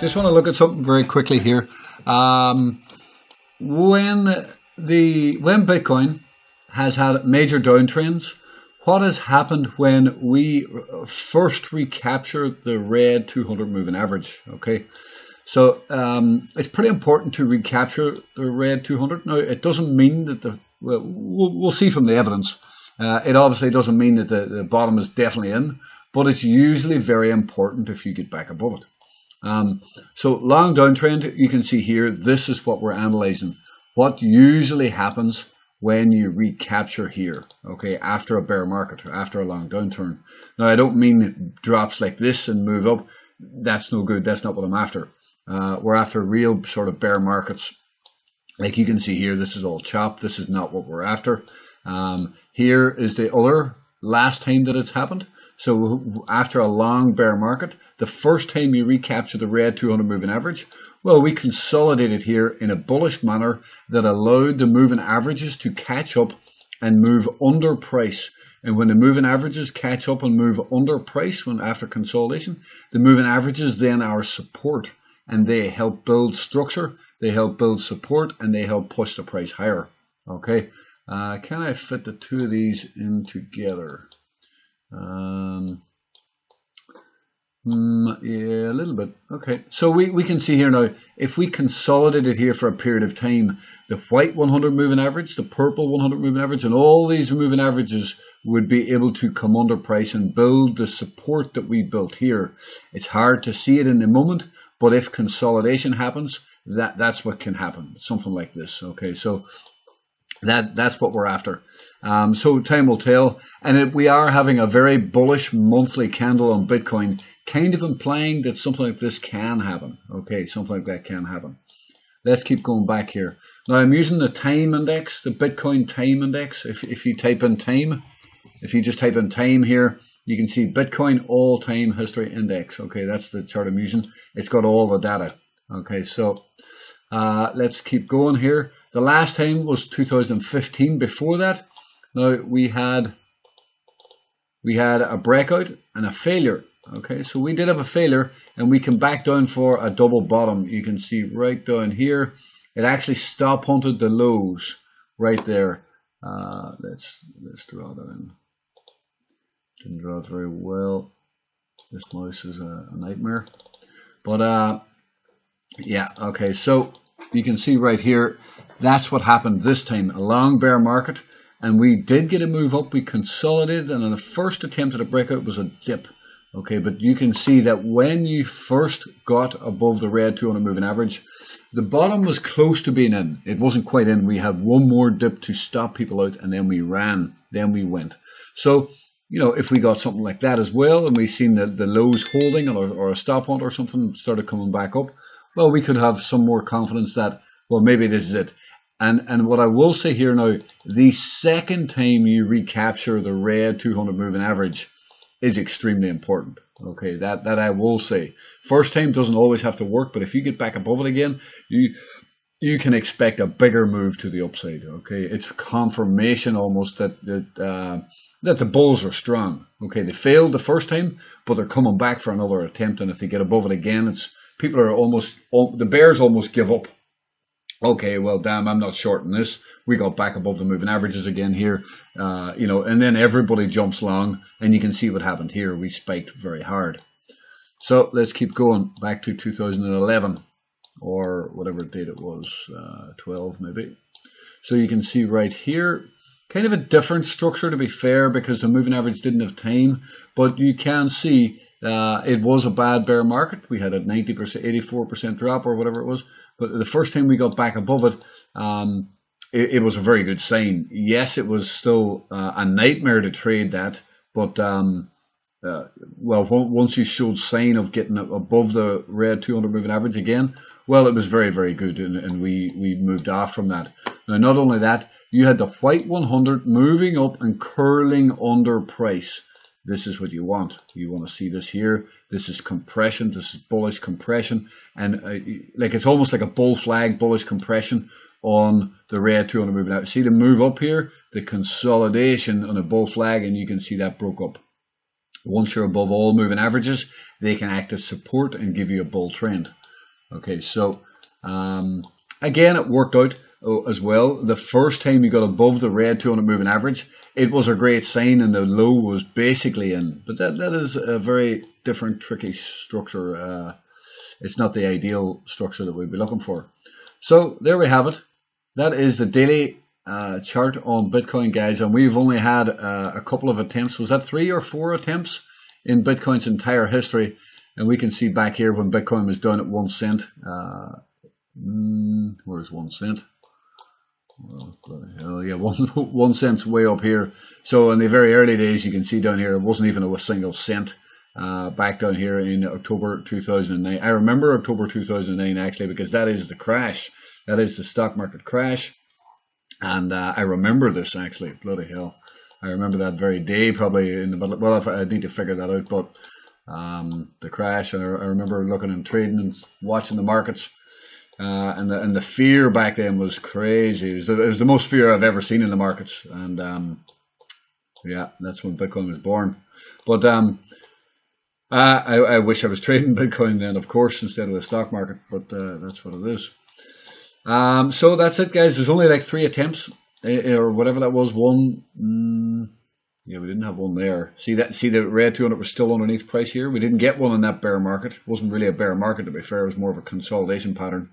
Just want to look at something very quickly here. When Bitcoin has had major downtrends, what has happened when we first recapture the red 200 moving average? Okay, so it's pretty important to recapture the red 200. Now, it doesn't mean that we'll see from the evidence. It obviously doesn't mean that the bottom is definitely in, but it's usually very important if you get back above it. So long downtrend, you can see here, this is what we're analyzing. What usually happens when you recapture here, okay, after a bear market, after a long downturn. Now, I don't mean drops like this and move up. That's no good. That's not what I'm after. We're after real sort of bear markets. Like you can see here, this is all chopped. This is not what we're after. Here is the other last time that it's happened. So after a long bear market, the first time you recapture the red 200 moving average, well, we consolidated here in a bullish manner that allowed the moving averages to catch up and move under price. And when the moving averages catch up and move under price after consolidation, the moving averages then are support, and they help build structure, they help build support, and they help push the price higher. Okay, can I fit the two of these in together? Yeah, a little bit. Okay, so we can see here now, if we consolidated here for a period of time, the white 100 moving average, the purple 100 moving average, and all these moving averages would be able to come under price and build the support that we built here. It's hard to see it in the moment, but if consolidation happens, that's what can happen, something like this. Okay, so that's what we're after. So time will tell, and we are having a very bullish monthly candle on Bitcoin, kind of implying that something like this can happen. Okay, something like that can happen. Let's keep going back here. Now I'm using the time index, the Bitcoin time index. If you type in time, if you just type in time here, you can see Bitcoin all-time history index. Okay, that's the chart I'm using. It's got all the data. Okay, so let's keep going here. The last time was 2015. Before that, now we had a breakout and a failure. Okay, so we did have a failure, and we came back down for a double bottom. You can see right down here, it actually stop hunted the lows right there. Let's draw that in. Didn't draw it very well. This mouse is a nightmare. But yeah, okay, so you can see right here, that's what happened this time, a long bear market, and we did get a move up. We consolidated, and on the first attempt at a breakout was a dip. Okay, but you can see that when you first got above the red 200 moving average, the bottom was close to being in. It wasn't quite in. We had one more dip to stop people out, and then we ran, then we went. So, you know, if we got something like that as well, and we seen the lows holding, or a stop hunt or something started coming back up, well, we could have some more confidence that, well, maybe this is it. And what I will say here now, the second time you recapture the red 200 moving average is extremely important. Okay, that I will say. First time doesn't always have to work, but if you get back above it again, you can expect a bigger move to the upside. Okay, it's confirmation almost that the bulls are strong. Okay, they failed the first time, but they're coming back for another attempt, and if they get above it again, people are the bears almost give up. Okay, well, damn, I'm not shorting this. We got back above the moving averages again here, you know, and then everybody jumps long, and you can see what happened here. We spiked very hard. So let's keep going back to 2011 or whatever date it was, 12 maybe. So you can see right here, kind of a different structure to be fair, because the moving average didn't have time, but you can see it was a bad bear market. We had a 90%, 84% drop or whatever it was. But the first time we got back above it, it was a very good sign. Yes, it was still a nightmare to trade that, but well, once you showed sign of getting above the red 200 moving average again, well, it was very, very good, and we moved off from that. Now, not only that, you had the white 100 moving up and curling under price. This is what you want. You want to see this here. This is compression. This is bullish compression, and like it's almost like a bull flag, bullish compression on the red 200 moving out. See the move up here, the consolidation on a bull flag, and you can see that broke up. Once you're above all moving averages, they can act as support and give you a bull trend. Okay, so again, it worked out as well. The first time you got above the red 200 moving average, it was a great sign, and the low was basically in. But that is a very different, tricky structure. It's not the ideal structure that we'd be looking for. So there we have it. That is the daily chart on Bitcoin, guys, and we've only had a couple of attempts. Was that 3 or 4 attempts in Bitcoin's entire history? And we can see back here when Bitcoin was down at 1 cent. Where's 1 cent? Well, bloody hell, yeah, 1 cent's way up here. So in the very early days, you can see down here, it wasn't even a single cent. Back down here in October 2009. I remember October 2009 actually, because that is the crash. That is the stock market crash. And I remember this actually, bloody hell. I remember that very day, probably in the middle. Well, I need to figure that out, but the crash, and I remember looking and trading and watching the markets, and the fear back then was crazy. It was the most fear I've ever seen in the markets, and yeah, that's when Bitcoin was born. But I wish I was trading Bitcoin then, of course, instead of the stock market, but that's what it is. So that's it, guys. There's only like 3 attempts, or whatever that was. Yeah, we didn't have one there. See the red 200 was still underneath price here. We didn't get one in that bear market. It wasn't really a bear market, to be fair. It was more of a consolidation pattern.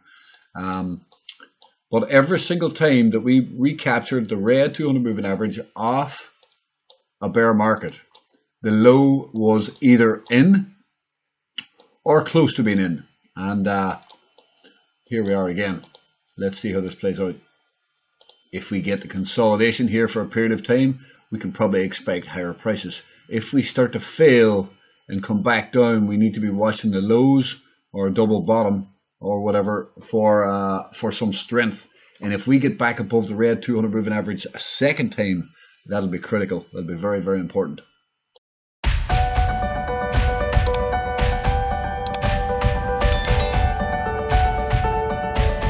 But every single time that we recaptured the red 200 moving average off a bear market, the low was either in or close to being in. And here we are again. Let's see how this plays out. If we get the consolidation here for a period of time, we can probably expect higher prices. If we start to fail and come back down, we need to be watching the lows or a double bottom or whatever for some strength. And if we get back above the red 200 moving average a second time, that'll be critical. That'll be very, very important.